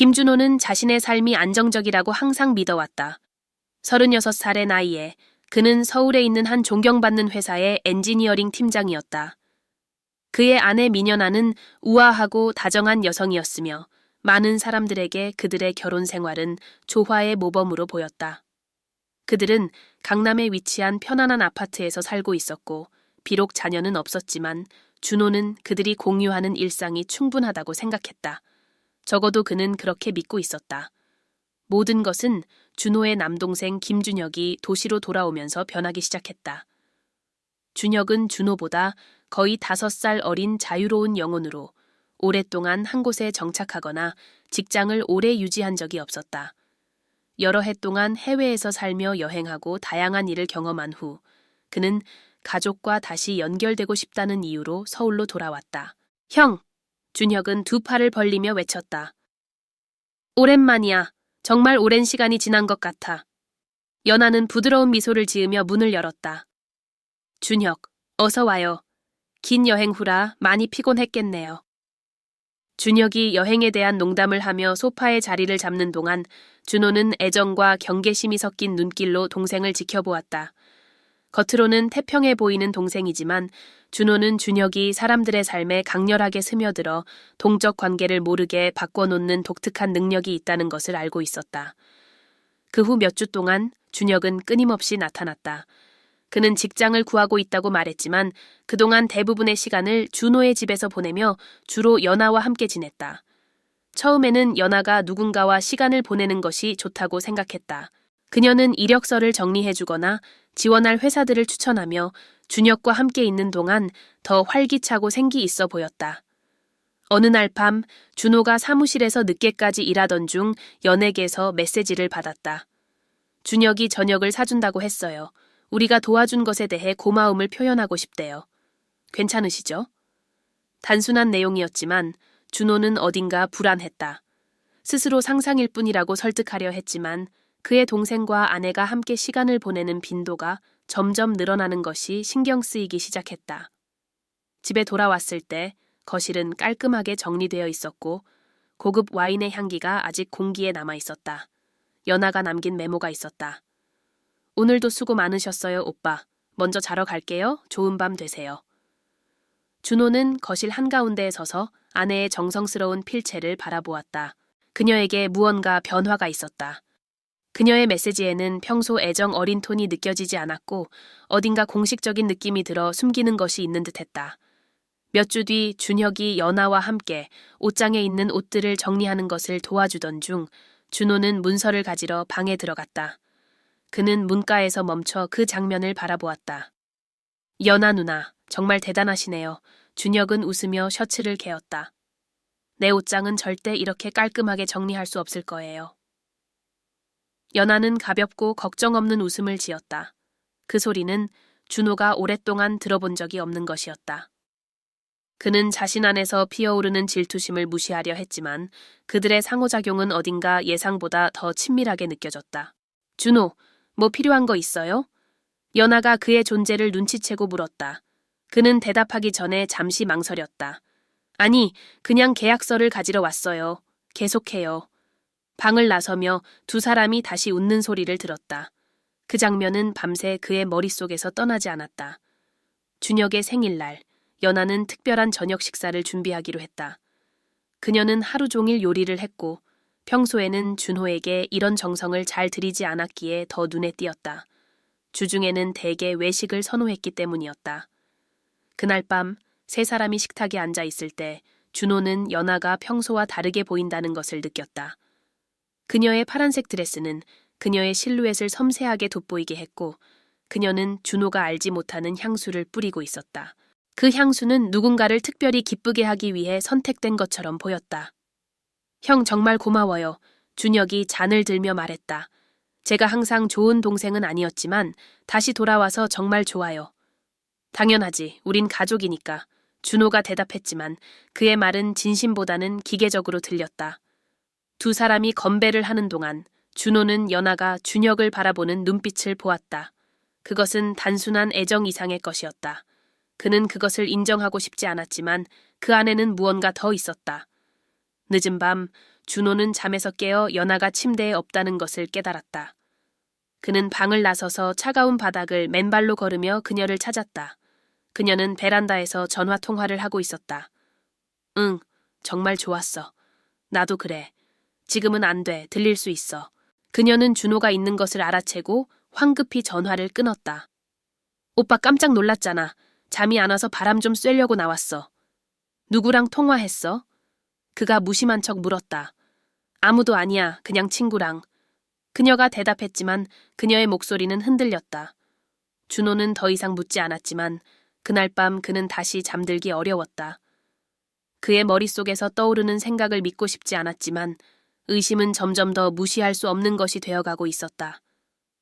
김준호는 자신의 삶이 안정적이라고 항상 믿어왔다. 36살의 나이에 그는 서울에 있는 한 존경받는 회사의 엔지니어링 팀장이었다. 그의 아내 민연아는 우아하고 다정한 여성이었으며 많은 사람들에게 그들의 결혼 생활은 조화의 모범으로 보였다. 그들은 강남에 위치한 편안한 아파트에서 살고 있었고 비록 자녀는 없었지만 준호는 그들이 공유하는 일상이 충분하다고 생각했다. 적어도 그는 그렇게 믿고 있었다. 모든 것은 준호의 남동생 김준혁이 도시로 돌아오면서 변하기 시작했다. 준혁은 준호보다 거의 5살 어린 자유로운 영혼으로 오랫동안 한 곳에 정착하거나 직장을 오래 유지한 적이 없었다. 여러 해 동안 해외에서 살며 여행하고 다양한 일을 경험한 후 그는 가족과 다시 연결되고 싶다는 이유로 서울로 돌아왔다. 형! 준혁은 두 팔을 벌리며 외쳤다. 오랜만이야. 정말 오랜 시간이 지난 것 같아. 연아는 부드러운 미소를 지으며 문을 열었다. 준혁, 어서 와요. 긴 여행 후라 많이 피곤했겠네요. 준혁이 여행에 대한 농담을 하며 소파에 자리를 잡는 동안 준호는 애정과 경계심이 섞인 눈길로 동생을 지켜보았다. 겉으로는 태평해 보이는 동생이지만 준호는 준혁이 사람들의 삶에 강렬하게 스며들어 동적 관계를 모르게 바꿔놓는 독특한 능력이 있다는 것을 알고 있었다. 그 후 몇 주 동안 준혁은 끊임없이 나타났다. 그는 직장을 구하고 있다고 말했지만 그동안 대부분의 시간을 준호의 집에서 보내며 주로 연아와 함께 지냈다. 처음에는 연아가 누군가와 시간을 보내는 것이 좋다고 생각했다. 그녀는 이력서를 정리해주거나 지원할 회사들을 추천하며 준혁과 함께 있는 동안 더 활기차고 생기 있어 보였다. 어느 날 밤 준호가 사무실에서 늦게까지 일하던 중 연에게서 메시지를 받았다. 준혁이 저녁을 사준다고 했어요. 우리가 도와준 것에 대해 고마움을 표현하고 싶대요. 괜찮으시죠? 단순한 내용이었지만 준호는 어딘가 불안했다. 스스로 상상일 뿐이라고 설득하려 했지만 그의 동생과 아내가 함께 시간을 보내는 빈도가 점점 늘어나는 것이 신경 쓰이기 시작했다. 집에 돌아왔을 때 거실은 깔끔하게 정리되어 있었고 고급 와인의 향기가 아직 공기에 남아 있었다. 연아가 남긴 메모가 있었다. 오늘도 수고 많으셨어요, 오빠. 먼저 자러 갈게요. 좋은 밤 되세요. 준호는 거실 한가운데에 서서 아내의 정성스러운 필체를 바라보았다. 그녀에게 무언가 변화가 있었다. 그녀의 메시지에는 평소 애정 어린 톤이 느껴지지 않았고 어딘가 공식적인 느낌이 들어 숨기는 것이 있는 듯했다. 몇 주 뒤 준혁이 연아와 함께 옷장에 있는 옷들을 정리하는 것을 도와주던 중 준호는 문서를 가지러 방에 들어갔다. 그는 문가에서 멈춰 그 장면을 바라보았다. 연아 누나, 정말 대단하시네요. 준혁은 웃으며 셔츠를 개었다. 내 옷장은 절대 이렇게 깔끔하게 정리할 수 없을 거예요. 연아는 가볍고 걱정 없는 웃음을 지었다. 그 소리는 준호가 오랫동안 들어본 적이 없는 것이었다. 그는 자신 안에서 피어오르는 질투심을 무시하려 했지만 그들의 상호작용은 어딘가 예상보다 더 친밀하게 느껴졌다. 준호, 뭐 필요한 거 있어요? 연아가 그의 존재를 눈치채고 물었다. 그는 대답하기 전에 잠시 망설였다. 아니, 그냥 계약서를 가지러 왔어요. 계속해요. 방을 나서며 두 사람이 다시 웃는 소리를 들었다. 그 장면은 밤새 그의 머릿속에서 떠나지 않았다. 준혁의 생일날, 연아는 특별한 저녁 식사를 준비하기로 했다. 그녀는 하루 종일 요리를 했고 평소에는 준호에게 이런 정성을 잘 들이지 않았기에 더 눈에 띄었다. 주중에는 대개 외식을 선호했기 때문이었다. 그날 밤 세 사람이 식탁에 앉아 있을 때 준호는 연아가 평소와 다르게 보인다는 것을 느꼈다. 그녀의 파란색 드레스는 그녀의 실루엣을 섬세하게 돋보이게 했고 그녀는 준호가 알지 못하는 향수를 뿌리고 있었다. 그 향수는 누군가를 특별히 기쁘게 하기 위해 선택된 것처럼 보였다. 형 정말 고마워요. 준혁이 잔을 들며 말했다. 제가 항상 좋은 동생은 아니었지만 다시 돌아와서 정말 좋아요. 당연하지. 우린 가족이니까. 준호가 대답했지만 그의 말은 진심보다는 기계적으로 들렸다. 두 사람이 건배를 하는 동안 준호는 연아가 준혁을 바라보는 눈빛을 보았다. 그것은 단순한 애정 이상의 것이었다. 그는 그것을 인정하고 싶지 않았지만 그 안에는 무언가 더 있었다. 늦은 밤 준호는 잠에서 깨어 연아가 침대에 없다는 것을 깨달았다. 그는 방을 나서서 차가운 바닥을 맨발로 걸으며 그녀를 찾았다. 그녀는 베란다에서 전화 통화를 하고 있었다. 응, 정말 좋았어. 나도 그래. 지금은 안 돼. 들릴 수 있어. 그녀는 준호가 있는 것을 알아채고 황급히 전화를 끊었다. 오빠 깜짝 놀랐잖아. 잠이 안 와서 바람 좀 쐬려고 나왔어. 누구랑 통화했어? 그가 무심한 척 물었다. 아무도 아니야. 그냥 친구랑. 그녀가 대답했지만 그녀의 목소리는 흔들렸다. 준호는 더 이상 묻지 않았지만 그날 밤 그는 다시 잠들기 어려웠다. 그의 머릿속에서 떠오르는 생각을 믿고 싶지 않았지만 의심은 점점 더 무시할 수 없는 것이 되어가고 있었다.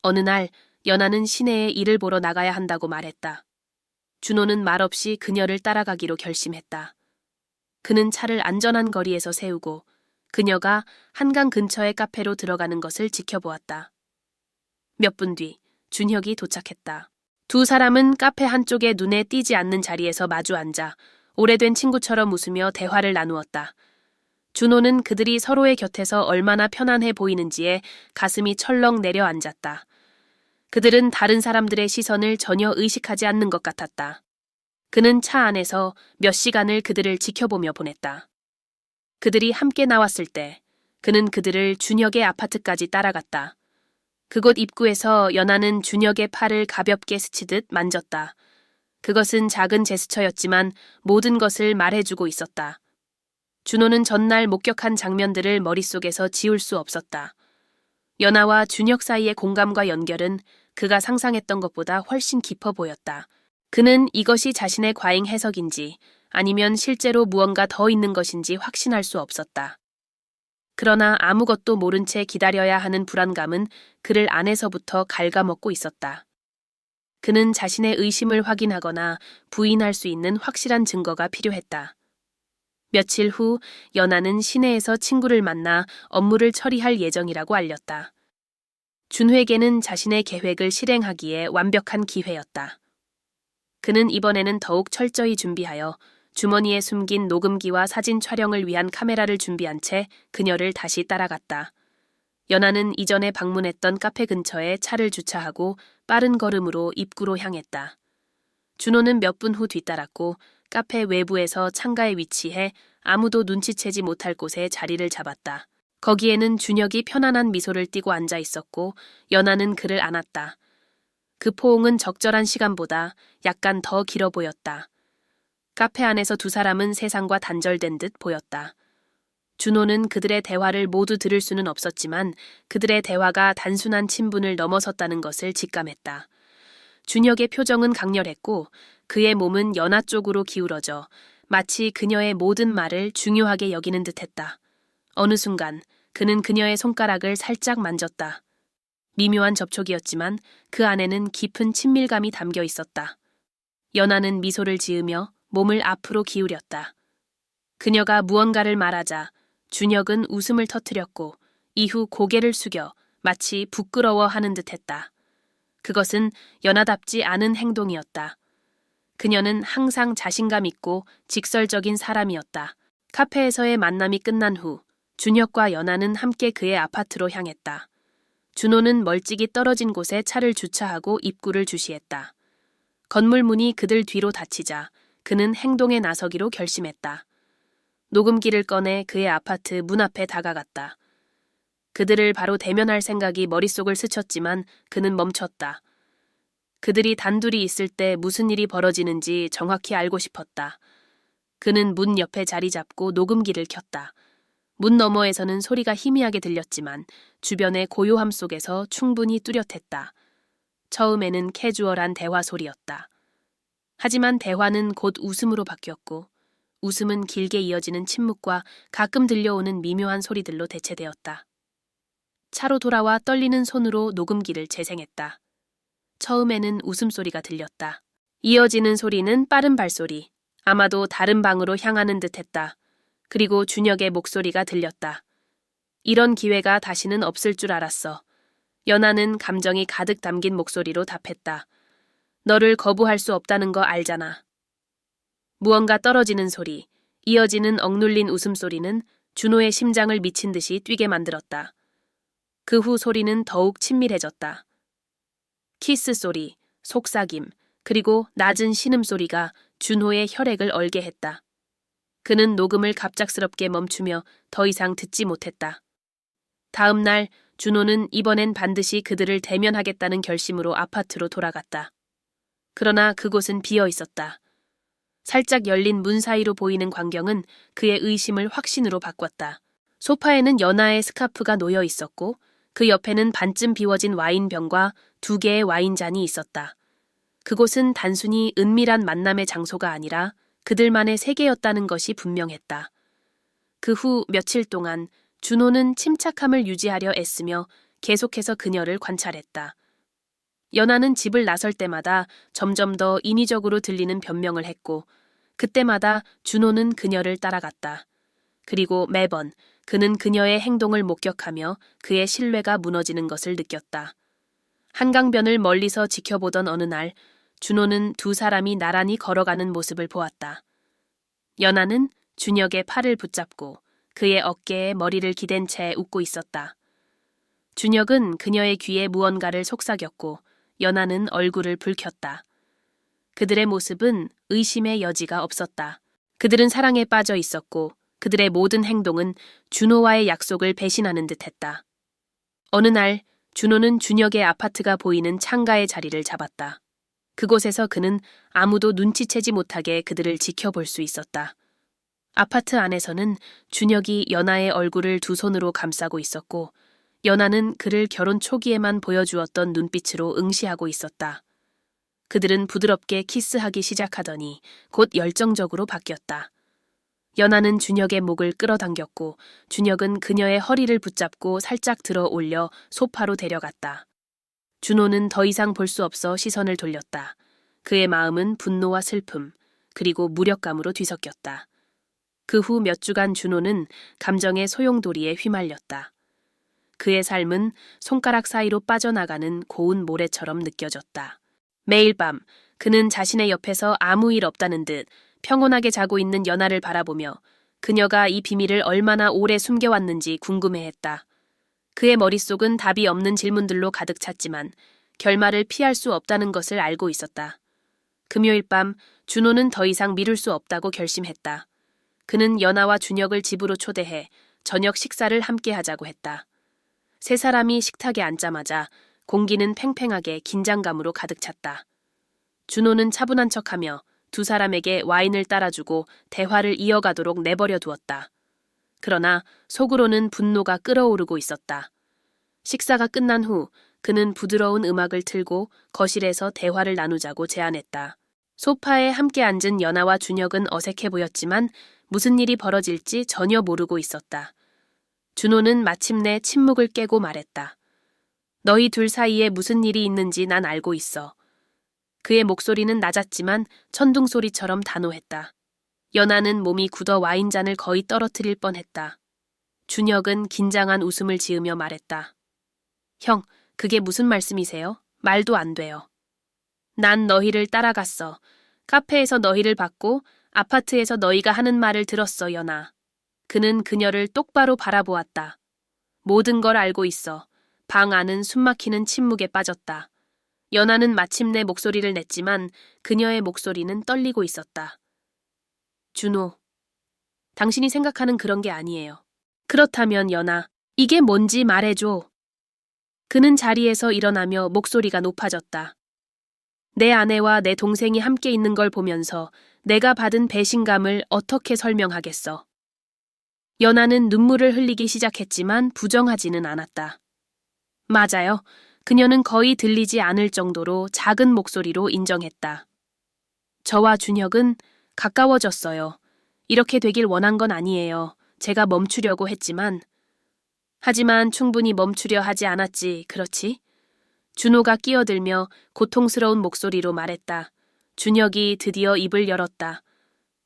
어느 날 연아는 시내에 일을 보러 나가야 한다고 말했다. 준호는 말없이 그녀를 따라가기로 결심했다. 그는 차를 안전한 거리에서 세우고 그녀가 한강 근처의 카페로 들어가는 것을 지켜보았다. 몇 분 뒤 준혁이 도착했다. 두 사람은 카페 한쪽에 눈에 띄지 않는 자리에서 마주 앉아 오래된 친구처럼 웃으며 대화를 나누었다. 준호는 그들이 서로의 곁에서 얼마나 편안해 보이는지에 가슴이 철렁 내려앉았다. 그들은 다른 사람들의 시선을 전혀 의식하지 않는 것 같았다. 그는 차 안에서 몇 시간을 그들을 지켜보며 보냈다. 그들이 함께 나왔을 때 그는 그들을 준혁의 아파트까지 따라갔다. 그곳 입구에서 연아는 준혁의 팔을 가볍게 스치듯 만졌다. 그것은 작은 제스처였지만 모든 것을 말해주고 있었다. 준호는 전날 목격한 장면들을 머릿속에서 지울 수 없었다. 연아와 준혁 사이의 공감과 연결은 그가 상상했던 것보다 훨씬 깊어 보였다. 그는 이것이 자신의 과잉 해석인지 아니면 실제로 무언가 더 있는 것인지 확신할 수 없었다. 그러나 아무것도 모른 채 기다려야 하는 불안감은 그를 안에서부터 갉아먹고 있었다. 그는 자신의 의심을 확인하거나 부인할 수 있는 확실한 증거가 필요했다. 며칠 후 연아는 시내에서 친구를 만나 업무를 처리할 예정이라고 알렸다. 준회에게는 자신의 계획을 실행하기에 완벽한 기회였다. 그는 이번에는 더욱 철저히 준비하여 주머니에 숨긴 녹음기와 사진 촬영을 위한 카메라를 준비한 채 그녀를 다시 따라갔다. 연아는 이전에 방문했던 카페 근처에 차를 주차하고 빠른 걸음으로 입구로 향했다. 준호는 몇 분 후 뒤따랐고 카페 외부에서 창가에 위치해 아무도 눈치채지 못할 곳에 자리를 잡았다. 거기에는 준혁이 편안한 미소를 띠고 앉아 있었고 연아는 그를 안았다. 그 포옹은 적절한 시간보다 약간 더 길어 보였다. 카페 안에서 두 사람은 세상과 단절된 듯 보였다. 준호는 그들의 대화를 모두 들을 수는 없었지만 그들의 대화가 단순한 친분을 넘어섰다는 것을 직감했다. 준혁의 표정은 강렬했고 그의 몸은 연아 쪽으로 기울어져 마치 그녀의 모든 말을 중요하게 여기는 듯했다. 어느 순간 그는 그녀의 손가락을 살짝 만졌다. 미묘한 접촉이었지만 그 안에는 깊은 친밀감이 담겨 있었다. 연아는 미소를 지으며 몸을 앞으로 기울였다. 그녀가 무언가를 말하자 준혁은 웃음을 터뜨렸고 이후 고개를 숙여 마치 부끄러워하는 듯했다. 그것은 연아답지 않은 행동이었다. 그녀는 항상 자신감 있고 직설적인 사람이었다. 카페에서의 만남이 끝난 후 준혁과 연아는 함께 그의 아파트로 향했다. 준호는 멀찍이 떨어진 곳에 차를 주차하고 입구를 주시했다. 건물 문이 그들 뒤로 닫히자 그는 행동에 나서기로 결심했다. 녹음기를 꺼내 그의 아파트 문 앞에 다가갔다. 그들을 바로 대면할 생각이 머릿속을 스쳤지만 그는 멈췄다. 그들이 단둘이 있을 때 무슨 일이 벌어지는지 정확히 알고 싶었다. 그는 문 옆에 자리 잡고 녹음기를 켰다. 문 너머에서는 소리가 희미하게 들렸지만 주변의 고요함 속에서 충분히 뚜렷했다. 처음에는 캐주얼한 대화 소리였다. 하지만 대화는 곧 웃음으로 바뀌었고 웃음은 길게 이어지는 침묵과 가끔 들려오는 미묘한 소리들로 대체되었다. 차로 돌아와 떨리는 손으로 녹음기를 재생했다. 처음에는 웃음소리가 들렸다. 이어지는 소리는 빠른 발소리, 아마도 다른 방으로 향하는 듯했다. 그리고 준혁의 목소리가 들렸다. 이런 기회가 다시는 없을 줄 알았어. 연아는 감정이 가득 담긴 목소리로 답했다. 너를 거부할 수 없다는 거 알잖아. 무언가 떨어지는 소리, 이어지는 억눌린 웃음소리는 준호의 심장을 미친 듯이 뛰게 만들었다. 그 후 소리는 더욱 친밀해졌다. 키스 소리, 속삭임, 그리고 낮은 신음소리가 준호의 혈액을 얼게 했다. 그는 녹음을 갑작스럽게 멈추며 더 이상 듣지 못했다. 다음 날 준호는 이번엔 반드시 그들을 대면하겠다는 결심으로 아파트로 돌아갔다. 그러나 그곳은 비어 있었다. 살짝 열린 문 사이로 보이는 광경은 그의 의심을 확신으로 바꿨다. 소파에는 연하의 스카프가 놓여 있었고 그 옆에는 반쯤 비워진 와인병과 2개의 와인잔이 있었다. 그곳은 단순히 은밀한 만남의 장소가 아니라 그들만의 세계였다는 것이 분명했다. 그 후 며칠 동안 준호는 침착함을 유지하려 애쓰며 계속해서 그녀를 관찰했다. 연하는 집을 나설 때마다 점점 더 인위적으로 들리는 변명을 했고 그때마다 준호는 그녀를 따라갔다. 그리고 매번 그는 그녀의 행동을 목격하며 그의 신뢰가 무너지는 것을 느꼈다. 한강변을 멀리서 지켜보던 어느 날 준호는 2 사람이 나란히 걸어가는 모습을 보았다. 연하는 준혁의 팔을 붙잡고 그의 어깨에 머리를 기댄 채 웃고 있었다. 준혁은 그녀의 귀에 무언가를 속삭였고 연하는 얼굴을 붉혔다. 그들의 모습은 의심의 여지가 없었다. 그들은 사랑에 빠져 있었고 그들의 모든 행동은 준호와의 약속을 배신하는 듯했다. 어느 날 준호는 준혁의 아파트가 보이는 창가의 자리를 잡았다. 그곳에서 그는 아무도 눈치채지 못하게 그들을 지켜볼 수 있었다. 아파트 안에서는 준혁이 연하의 얼굴을 2 손으로 감싸고 있었고 연하는 그를 결혼 초기에만 보여주었던 눈빛으로 응시하고 있었다. 그들은 부드럽게 키스하기 시작하더니 곧 열정적으로 바뀌었다. 연하는 준혁의 목을 끌어당겼고 준혁은 그녀의 허리를 붙잡고 살짝 들어 올려 소파로 데려갔다. 준호는 더 이상 볼 수 없어 시선을 돌렸다. 그의 마음은 분노와 슬픔, 그리고 무력감으로 뒤섞였다. 그 후 몇 주간 준호는 감정의 소용돌이에 휘말렸다. 그의 삶은 손가락 사이로 빠져나가는 고운 모래처럼 느껴졌다. 매일 밤 그는 자신의 옆에서 아무 일 없다는 듯 평온하게 자고 있는 연하를 바라보며 그녀가 이 비밀을 얼마나 오래 숨겨왔는지 궁금해했다. 그의 머릿속은 답이 없는 질문들로 가득 찼지만 결말을 피할 수 없다는 것을 알고 있었다. 금요일 밤 준호는 더 이상 미룰 수 없다고 결심했다. 그는 연하와 준혁을 집으로 초대해 저녁 식사를 함께 하자고 했다. 3 사람이 식탁에 앉자마자 공기는 팽팽하게 긴장감으로 가득 찼다. 준호는 차분한 척하며 2 사람에게 와인을 따라주고 대화를 이어가도록 내버려 두었다. 그러나 속으로는 분노가 끓어오르고 있었다. 식사가 끝난 후 그는 부드러운 음악을 틀고 거실에서 대화를 나누자고 제안했다. 소파에 함께 앉은 연하와 준혁은 어색해 보였지만 무슨 일이 벌어질지 전혀 모르고 있었다. 준호는 마침내 침묵을 깨고 말했다. 너희 2 사이에 무슨 일이 있는지 난 알고 있어. 그의 목소리는 낮았지만 천둥소리처럼 단호했다. 연하는 몸이 굳어 와인잔을 거의 떨어뜨릴 뻔했다. 준혁은 긴장한 웃음을 지으며 말했다. 형, 그게 무슨 말씀이세요? 말도 안 돼요. 난 너희를 따라갔어. 카페에서 너희를 봤고 아파트에서 너희가 하는 말을 들었어, 연하. 그는 그녀를 똑바로 바라보았다. 모든 걸 알고 있어. 방 안은 숨막히는 침묵에 빠졌다. 연하는 마침내 목소리를 냈지만 그녀의 목소리는 떨리고 있었다. 준호, 당신이 생각하는 그런 게 아니에요. 그렇다면 연하, 이게 뭔지 말해줘. 그는 자리에서 일어나며 목소리가 높아졌다. 내 아내와 내 동생이 함께 있는 걸 보면서 내가 받은 배신감을 어떻게 설명하겠어. 연하는 눈물을 흘리기 시작했지만 부정하지는 않았다. 맞아요. 그녀는 거의 들리지 않을 정도로 작은 목소리로 인정했다. 저와 준혁은 가까워졌어요. 이렇게 되길 원한 건 아니에요. 제가 멈추려고 했지만. 하지만 충분히 멈추려 하지 않았지, 그렇지? 준호가 끼어들며 고통스러운 목소리로 말했다. 준혁이 드디어 입을 열었다.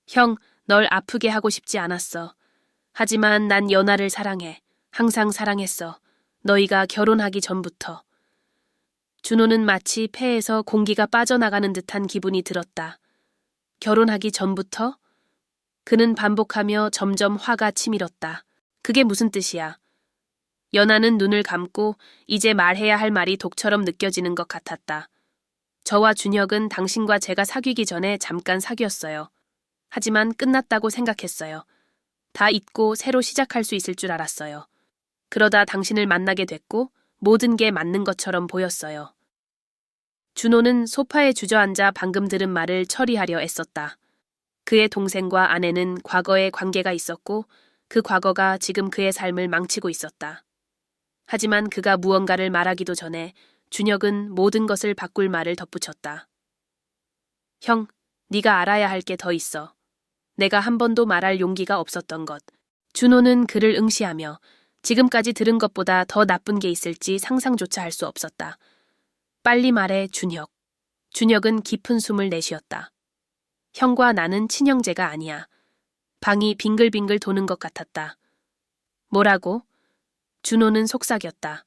형, 널 아프게 하고 싶지 않았어. 하지만 난 연하를 사랑해. 항상 사랑했어. 너희가 결혼하기 전부터. 준호는 마치 폐에서 공기가 빠져나가는 듯한 기분이 들었다. 결혼하기 전부터? 그는 반복하며 점점 화가 치밀었다. 그게 무슨 뜻이야? 연하는 눈을 감고 이제 말해야 할 말이 독처럼 느껴지는 것 같았다. 저와 준혁은 당신과 제가 사귀기 전에 잠깐 사귀었어요. 하지만 끝났다고 생각했어요. 다 잊고 새로 시작할 수 있을 줄 알았어요. 그러다 당신을 만나게 됐고 모든 게 맞는 것처럼 보였어요. 준호는 소파에 주저앉아 방금 들은 말을 처리하려 애썼다. 그의 동생과 아내는 과거에 관계가 있었고 그 과거가 지금 그의 삶을 망치고 있었다. 하지만 그가 무언가를 말하기도 전에 준혁은 모든 것을 바꿀 말을 덧붙였다. 형, 네가 알아야 할 게 더 있어. 내가 한 번도 말할 용기가 없었던 것. 준호는 그를 응시하며 지금까지 들은 것보다 더 나쁜 게 있을지 상상조차 할 수 없었다. 빨리 말해, 준혁. 준혁은 깊은 숨을 내쉬었다. 형과 나는 친형제가 아니야. 방이 빙글빙글 도는 것 같았다. 뭐라고? 준호는 속삭였다.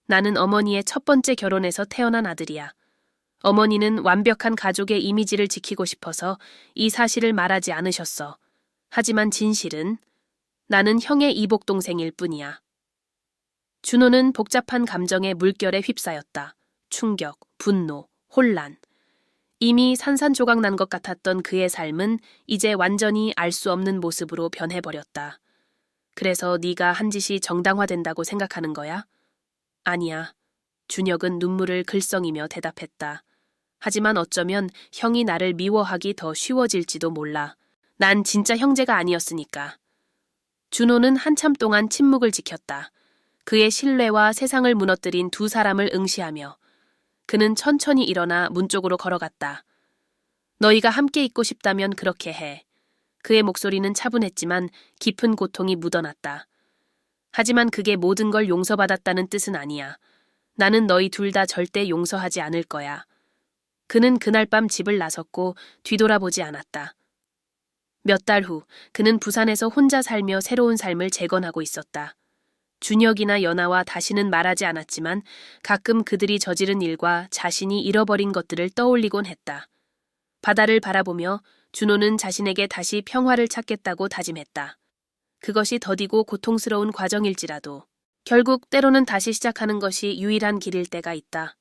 나는 어머니의 첫 번째 결혼에서 태어난 아들이야. 어머니는 완벽한 가족의 이미지를 지키고 싶어서 이 사실을 말하지 않으셨어. 하지만 진실은 나는 형의 이복 동생일 뿐이야. 준호는 복잡한 감정의 물결에 휩싸였다. 충격, 분노, 혼란. 이미 산산조각 난 것 같았던 그의 삶은 이제 완전히 알 수 없는 모습으로 변해버렸다. 그래서 네가 한 짓이 정당화된다고 생각하는 거야? 아니야. 준혁은 눈물을 글썽이며 대답했다. 하지만 어쩌면 형이 나를 미워하기 더 쉬워질지도 몰라. 난 진짜 형제가 아니었으니까. 준호는 한참 동안 침묵을 지켰다. 그의 신뢰와 세상을 무너뜨린 두 사람을 응시하며 그는 천천히 일어나 문 쪽으로 걸어갔다. 너희가 함께 있고 싶다면 그렇게 해. 그의 목소리는 차분했지만 깊은 고통이 묻어났다. 하지만 그게 모든 걸 용서받았다는 뜻은 아니야. 나는 너희 둘 다 절대 용서하지 않을 거야. 그는 그날 밤 집을 나섰고 뒤돌아보지 않았다. 몇 달 후 그는 부산에서 혼자 살며 새로운 삶을 재건하고 있었다. 준혁이나 연하와 다시는 말하지 않았지만 가끔 그들이 저지른 일과 자신이 잃어버린 것들을 떠올리곤 했다. 바다를 바라보며 준호는 자신에게 다시 평화를 찾겠다고 다짐했다. 그것이 더디고 고통스러운 과정일지라도 결국 때로는 다시 시작하는 것이 유일한 길일 때가 있다.